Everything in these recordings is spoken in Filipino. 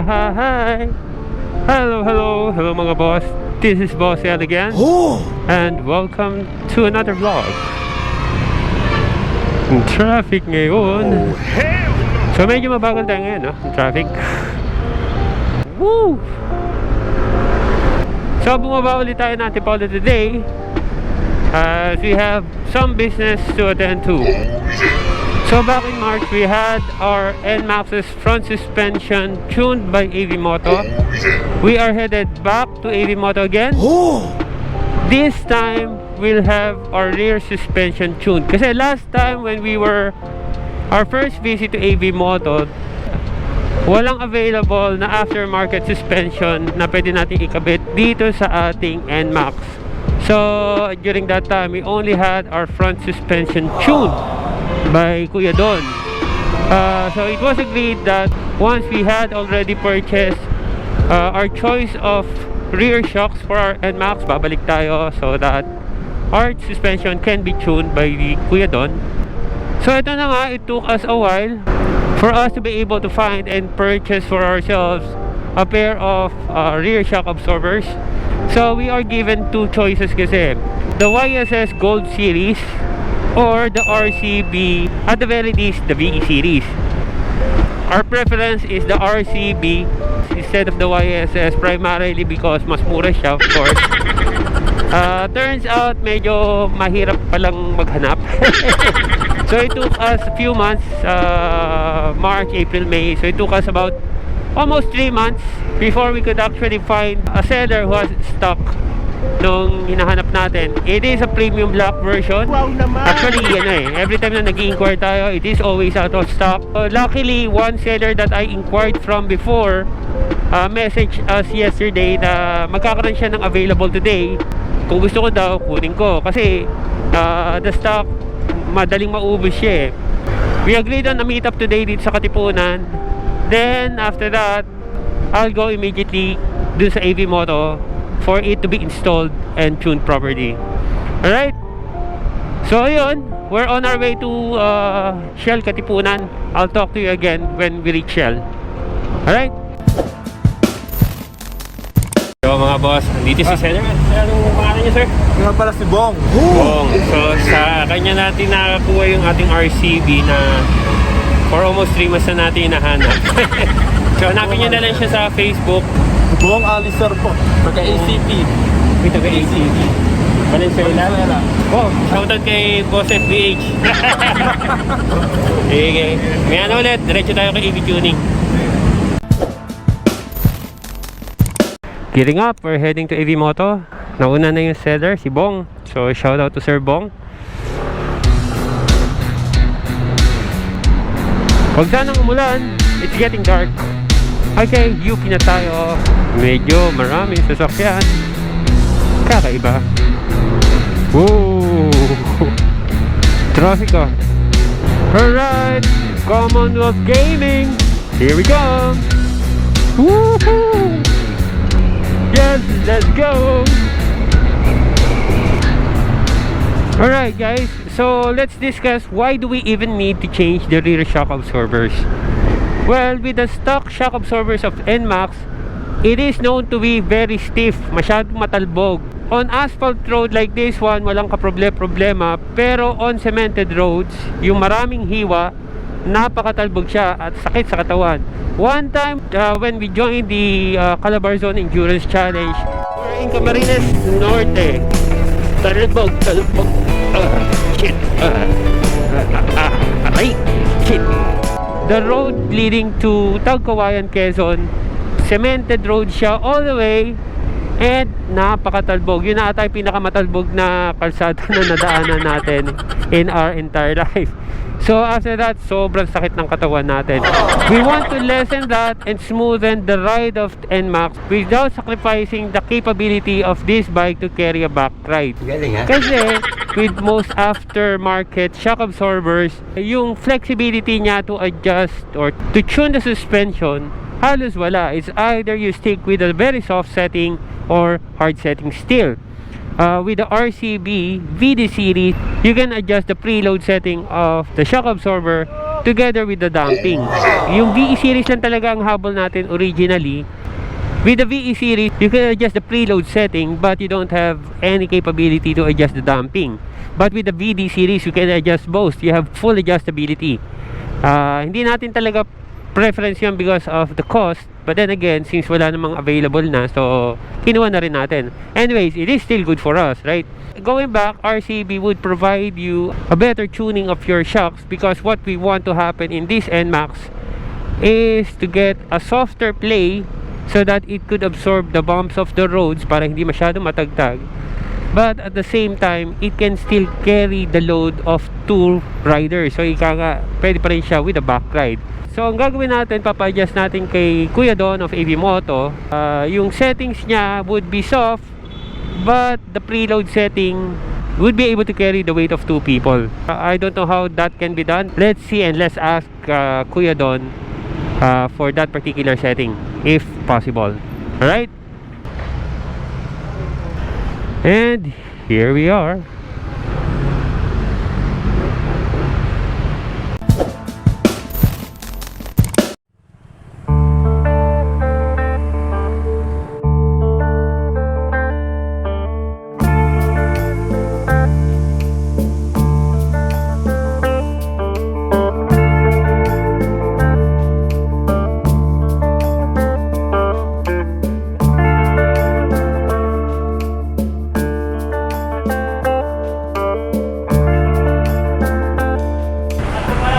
Hi! Hello mga boss. This is Boss L again. And welcome to another vlog. Yung traffic ngayon. So medyo mabagal tayo ngayon, no? Yung traffic. Woo! So bumaba ulit tayo ng Antipolo today, as we have some business to attend to. So back in March, we had our NMAX's front suspension tuned by AV Moto. We are headed back to AV Moto again. This time, we'll have our rear suspension tuned. Kasi last time when we were our first visit to AV Moto, walang available na aftermarket suspension na pwede natin ikabit dito sa ating NMAX. So during that time, we only had our front suspension tuned by Kuya Don. So it was agreed that once we had already purchased our choice of rear shocks for our NMAX, babalik tayo so that our suspension can be tuned by the Kuya Don. So ito na nga, it took us a while for us to be able to find and purchase for ourselves a pair of rear shock absorbers. So we are given two choices kasi, the YSS Gold Series or the RCB, at the very least the VE series. Our preference is the RCB instead of the YSS, primarily because mas mura siya, of course. Turns out medyo mahirap palang maghanap. So it took us a few months, March, April, May. So it took us about almost 3 months before we could actually find a seller who has stock nung hinahanap natin. It is a premium black version. Wow naman! Actually, every time na nag-inquire tayo, it is always out of stock. Luckily, one seller that I inquired from before messaged us yesterday na magkakaroon siya ng available today. Kung gusto ko daw, kunin ko. Kasi the stock, madaling maubos siya eh. We agreed on a meet up today dito sa Katipunan. Then, after that, I'll go immediately dun sa AV Moto for it to be installed and tuned properly. Alright? So yun, we're on our way to Shell Katipunan. I'll talk to you again when we reach Shell. Alright? So mga boss, dito si seller. Anong pangalan niya, sir? Nga pala si Bong. Bong. So sa kanya natin nakakuha yung ating RCB na for almost 3 months na natin hinahanap. So hanapin nyo na lang siya sa Facebook. Bong Alicer po. Taga-ACP. May taga-ACP. Valenzuela. Oh, shoutout kay Boss FBH. Okay. May ano ulit, diretso tayo kay EV Tuning. Gearing up, we're heading to AV Moto. Nauna na yung seller, si Bong. So shoutout to Sir Bong. Huwag sanang umulan, it's getting dark. Okay, UP na tayo. Medyo maraming sasakyan. Kakaiba. Woo! Traffic ah. Alright, Commonwealth Gaming. Here we go. Woohoo! Yes, let's go. Alright guys, so let's discuss why do we even need to change the rear shock absorbers. Well, with the stock shock absorbers of NMAX, it is known to be very stiff, masyadong matalbog. On asphalt road like this one, walang kaproblema, pero on cemented roads, yung maraming hiwa, napakatalbog siya at sakit sa katawan. One time, when we joined the Calabar Zone Endurance Challenge, we're in Camarines Norte. Talbog. Shit. Aray. Shit. The road leading to Tagkawayan, Quezon, cemented road siya all the way, and napakatalbog. Yun na ata yung pinakamatalbog na kalsada na nadaanan natin in our entire life. So after that, sobrang sakit ng katawan natin. We want to lessen that and smoothen the ride of NMAX without sacrificing the capability of this bike to carry a back ride. Kasi with most aftermarket shock absorbers, yung flexibility niya to adjust or to tune the suspension, halos wala. It's either you stick with a very soft setting or hard setting still. With the RCB VD series, you can adjust the preload setting of the shock absorber together with the damping. Yung VE series lang talaga ang habol natin originally. With the VE series, you can adjust the preload setting but you don't have any capability to adjust the damping. But with the VD series, you can adjust both. You have full adjustability. Hindi natin talaga preference yun because of the cost. But then again, since wala namang available na, so kinuha na rin natin. Anyways, it is still good for us, right? Going back, RCB would provide you a better tuning of your shocks because what we want to happen in this NMAX is to get a softer play so that it could absorb the bumps of the roads para hindi masyado matagtag. But at the same time, it can still carry the load of 2 riders. So ika nga, pwede pa rin siya with a back ride. So ang gagawin natin, papa-adjust natin kay Kuya Don of AV Moto. Yung settings niya would be soft, but the preload setting would be able to carry the weight of 2 people. I don't know how that can be done. Let's see and let's ask Kuya Don for that particular setting, if possible. Alright? And here we are.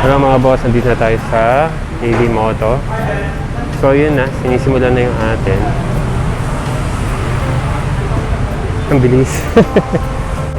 Hello mga boss, nandito na tayo sa AV Moto. So yun na, sinisimulan na yung atin. Ang bilis.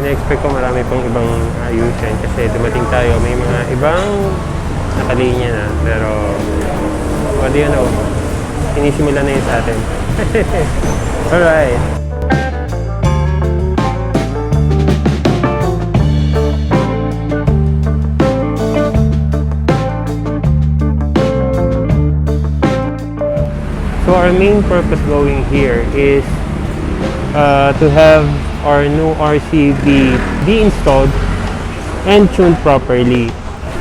Ina-expect ko marami pang ibang ayusin kasi dumating tayo, may mga ibang nakalinya na. Pero, what do you know? Sinisimulan na yun sa atin. Alright. So our main purpose going here is to have our new RCB de-installed and tuned properly.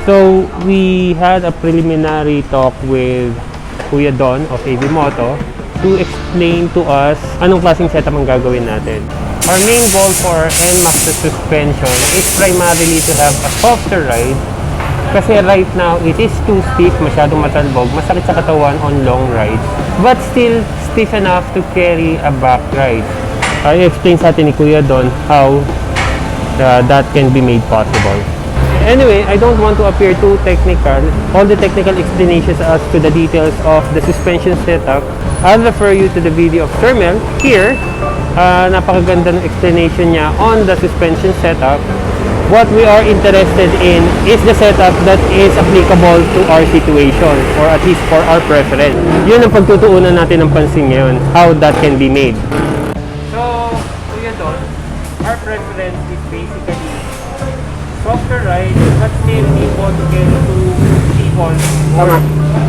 So we had a preliminary talk with Kuya Don of AV Moto to explain to us anong klaseng setup ang gagawin natin. Our main goal for NMAX suspension is primarily to have a softer ride. Kasi right now, it is too stiff, masyadong matalbog, masakit sa katawan on long rides. But still, stiff enough to carry a back ride. I-explain sa atin ni Kuya Don how that can be made possible. Anyway, I don't want to appear too technical. All the technical explanations as to the details of the suspension setup, I'll refer you to the video of Sir Mel here. Napakaganda ng explanation niya on the suspension setup. What we are interested in is the setup that is applicable to our situation or at least for our preference. Yun ang pagtutuunan natin ng pansin ngayon, how that can be made. So, Kuya Don, our preference is basically softer ride but still able to get to people.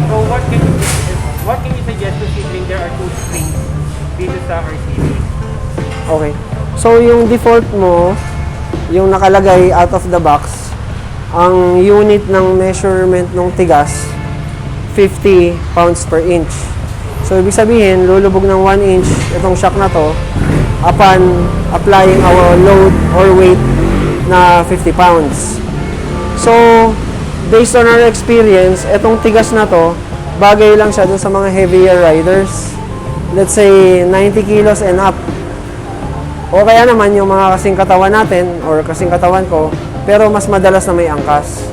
So, what can you suggest considering there are 2 springs dito sa RCB? Okay. So, yung default mo, yung nakalagay out of the box, ang unit ng measurement ng tigas, 50 pounds per inch. So, ibig sabihin, lulubog ng 1 inch itong shock na to upon applying our load or weight na 50 pounds. So, based on our experience, itong tigas na to, bagay lang siya dun sa mga heavier riders. Let's say, 90 kilos and up. O kaya naman yung mga kasing katawan natin or kasing katawan ko, pero mas madalas na may angkas.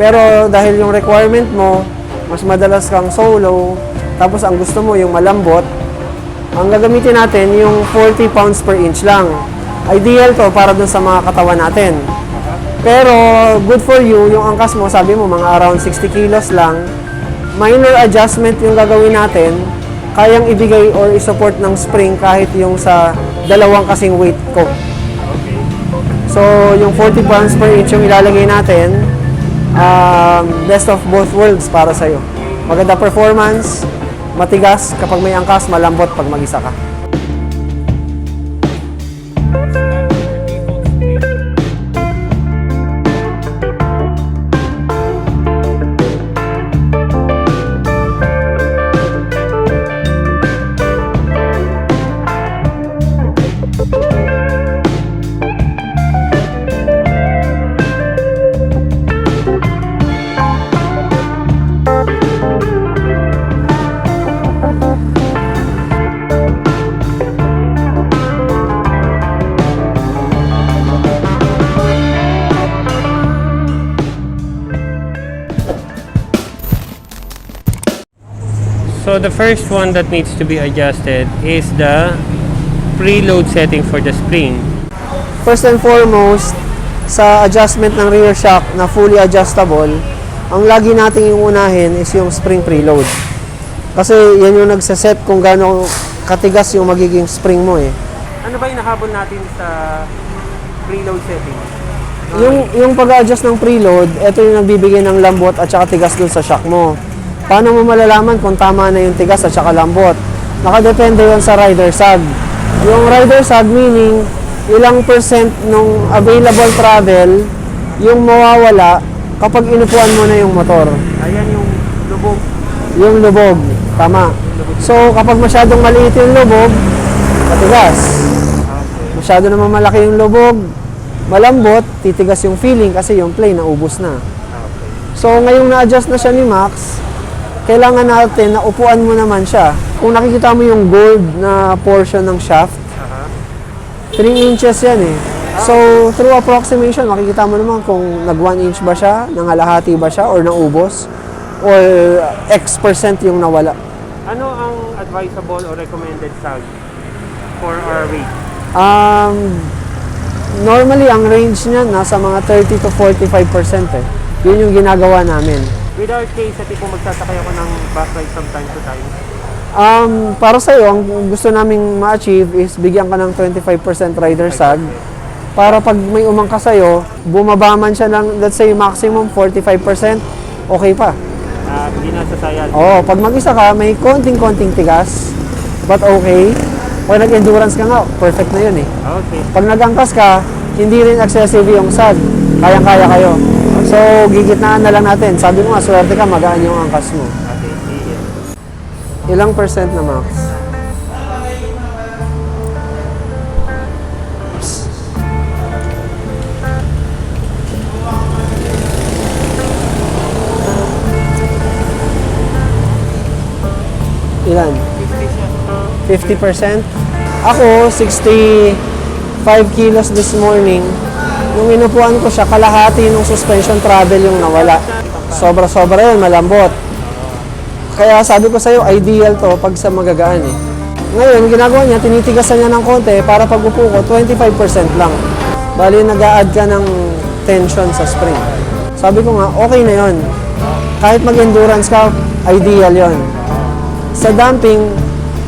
Pero dahil yung requirement mo, mas madalas kang solo, tapos ang gusto mo yung malambot, ang gagamitin natin yung 40 pounds per inch lang. Ideal to para dun sa mga katawan natin. Pero good for you, yung angkas mo, sabi mo mga around 60 kilos lang, minor adjustment yung gagawin natin, kayang ibigay or isupport ng spring kahit yung sa dalawang kasing weight ko. So, yung 40 pounds per inch yung ilalagay natin, best of both worlds para sa'yo. Maganda performance, matigas kapag may angkas, malambot pag mag-isa ka. So the first one that needs to be adjusted is the preload setting for the spring. First and foremost, sa adjustment ng rear shock na fully adjustable, ang lagi nating iunahin is yung spring preload. Kasi yan yung nagsaset kung gaano katigas yung magiging spring mo eh. Ano ba yung nahabol natin sa preload setting? Yung pag-adjust ng preload, ito yung nagbibigay ng lambot at saka tigas dun sa shock mo. Paano mo malalaman kung tama na yung tigas at saka lambot? Nakadepende yan sa rider sag. Yung rider sag meaning, ilang percent nung available travel yung mawawala kapag inupuan mo na yung motor. Ayan yung lubog. Yung lubog, tama. So, kapag masyadong maliit yung lubog, matigas. Masyado naman malaki yung lubog, malambot, titigas yung feeling kasi yung play naubos na. So, ngayong na-adjust na siya ni Max, kailangan natin na upuan mo naman siya. Kung nakikita mo yung gold na portion ng shaft, 3 inches yan eh. So, through approximation, makikita mo naman kung nag 1 inch ba siya, nangalahati ba siya, or naubos, or X% yung nawala. Ano ang advisable or recommended sag for our weight? Normally, ang range niya nasa mga 30 to 45% eh. Yun yung ginagawa namin. With our case, at kung magsasakay ako ng bus ride from time to time, Para sa'yo, ang gusto naming ma-achieve is bigyan ka ng 25% rider sag. Para pag may umangka sa'yo, bumaba man siya ng, let's say, maximum 45%, okay pa. hindi na sasayad. Oo, pag mag-isa ka, may konting-konting tigas, but okay. Pag nag-endurance ka nga, perfect na yun eh. Okay. Pag nag-angkas ka, hindi rin excessive yung sag. Kayang-kaya kayo. So, gigitnaan na lang natin. Sabi mo nga, swerte ka, magaan yung angkas mo. Okay, sige. Ilang percent na max? Ilan? 50%? Ako, 65 kilos this morning. Nung inupuan ko siya, kalahati ng suspension travel yung nawala. Sobra-sobra yun, malambot. Kaya sabi ko sa'yo, ideal to pag sa magagaan eh. Ngayon, ginagawa niya, tinitigasan niya ng konti para pag upo ko, 25% lang. Bali, nag-a-add ka ng tension sa spring. Sabi ko nga, okay na yon. Kahit mag-endurance ka, ideal yon. Sa damping,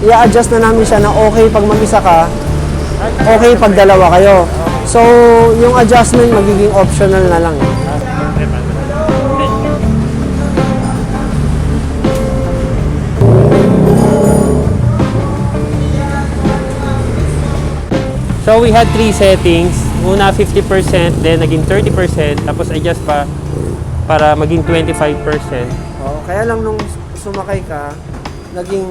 i-adjust na namin siya na okay pag mag-isa ka, okay pag dalawa kayo. So, yung adjustment magiging optional na lang. So we had 3 settings. Una 50%, then naging 30%, tapos adjust pa para maging 25%. Oh, kaya lang nung sumakay ka, naging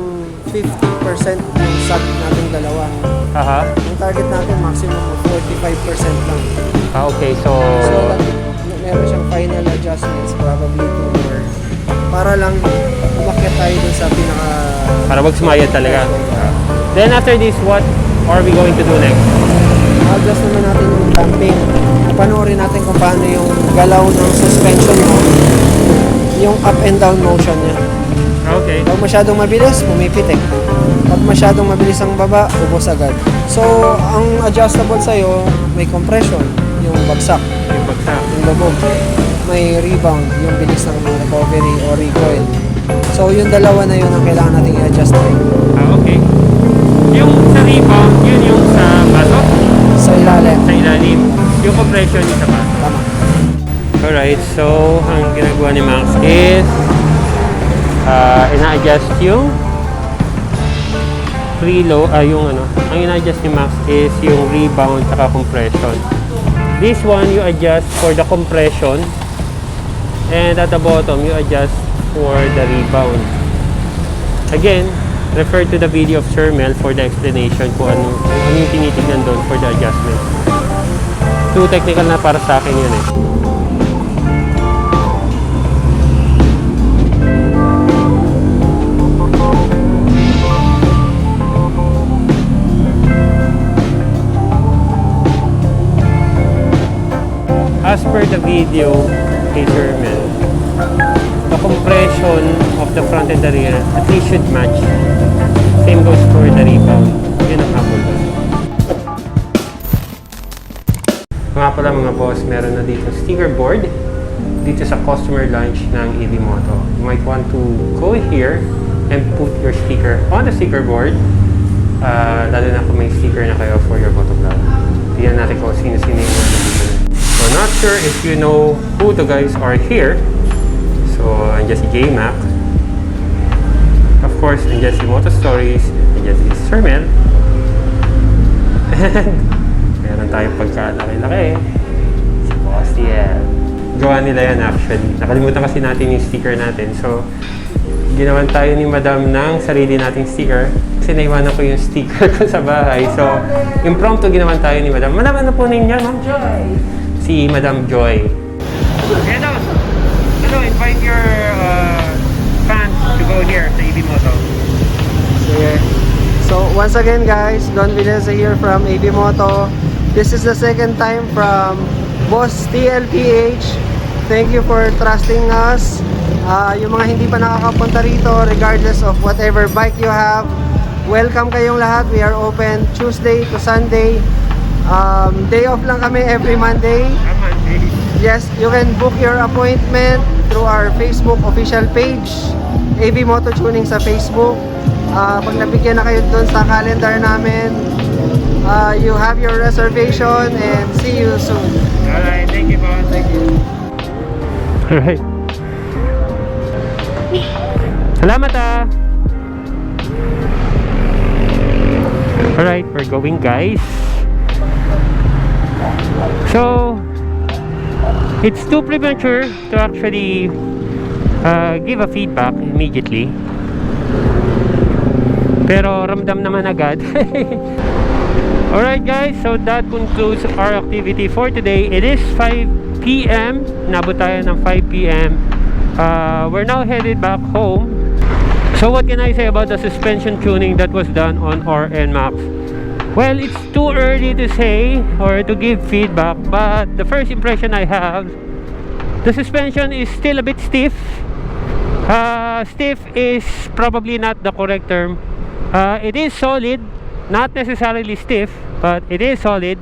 50% yung sag nating dalawa. Aha. Yung target natin, maximum of 45% lang. Okay, so Meron siyang final adjustments, probably 2 more. Para lang umakyat tayo dun sa pinaka... para wag sumayad talaga. Then after this, what are we going to do next? Adjust naman natin yung damping. Panoorin natin kung paano yung galaw ng suspension mo, yung up and down motion niya. Okay. Pag masyadong mabilis, pumipitik. Pag masyadong mabilis ang baba, ubos agad. So, ang adjustable sa'yo, may compression, yung bagsak, Yung bagsak. yung lubog. May rebound, yung bilis ng recovery o recoil. So, yung dalawa na yun ang kailangan natin i-adjust tayo. Okay. Yung sa rebound, yun yung sa baso? Sa ilalim. Sa ilalim. Yung compression yung sa baso. Tama. Alright, so ang ginagawa ni Max is ina-adjust yung preload, ang ina-adjust ni Max is yung rebound saka compression. This one you adjust for the compression, and at the bottom you adjust for the rebound. Again, refer to the video of Sir Mel for the explanation kung ano yung tinitignan doon for the adjustment. Too technical na para sa akin yun eh. As per the video kay Sir Mel, the compression of the front and the rear at least should match. Same goes for the rebound. Yun ang habol doon. Nga pala mga boss, meron na dito sticker board dito sa customer lounge ng EV Moto. You might want to go here and put your sticker on the sticker board. Lalo na kung may sticker na kayo for your motovlog. Tignan natin kung sino-sino yung mga dito. So not sure if you know who the guys are here. So andyan si J-Mac. Of course, andyan si Moto Stories. Andyan si Sir Mel. And meron tayong pagkalaki-laki. Si Boss TL. Gawa nila yan actually. Nakalimutan kasi natin yung sticker natin. So, ginawan tayo ni Madam ng sarili nating sticker. Kasi naiwanan ko yung sticker ko sa bahay. So, impromptu ginawan tayo ni Madam. Madam, ano po ninyo, Ma'am Joy? Si Madam Joy. Hello, invite your fans to go here sa EV Moto. So once again guys, Don Vilesa here from EV Moto. This is the second time from Boss TLPH. Thank you for trusting us. Yung mga hindi pa nakakapunta rito, regardless of whatever bike you have, welcome kayong lahat. We are open Tuesday to Sunday. Day off lang kami every Monday. Yes, you can book your appointment through our Facebook official page, EV Moto Tuning sa Facebook. Pag nabigyan na kayo dun sa calendar namin, you have your reservation and see you soon. Alright, thank you, boss. Thank you. Alright. Salamat ah! Alright, we're going guys. So, it's too premature to actually give a feedback immediately. Pero ramdam naman agad. Alright guys, so that concludes our activity for today. It is 5 p.m. Nabot tayo ng 5 p.m. We're now headed back home. So what can I say about the suspension tuning that was done on our NMAX? Well, it's too early to say or to give feedback, but the first impression I have, the suspension is still a bit stiff. Stiff is probably not the correct term. It is solid, not necessarily stiff, but it is solid.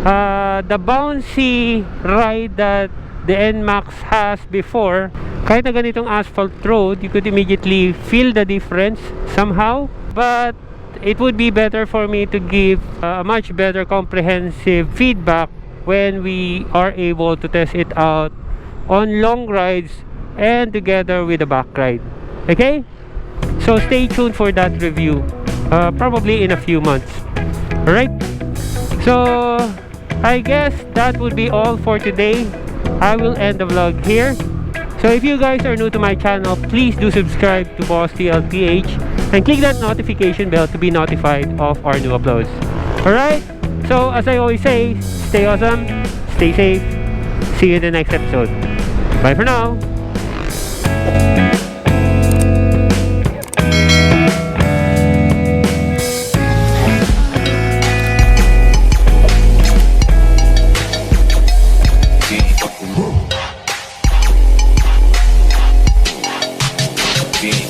The bouncy ride that the NMAX has before, kahit na ganitong asphalt road, you could immediately feel the difference somehow. But it would be better for me to give a much better comprehensive feedback when we are able to test it out on long rides and together with the back ride. Okay? So stay tuned for that review, probably in a few months. Alright? So I guess that would be all for today. I will end the vlog here. So if you guys are new to my channel, please do subscribe to Boss TLPH and click that notification bell to be notified of our new uploads. Alright? So as I always say, stay awesome, stay safe, see you in the next episode. Bye for now! Being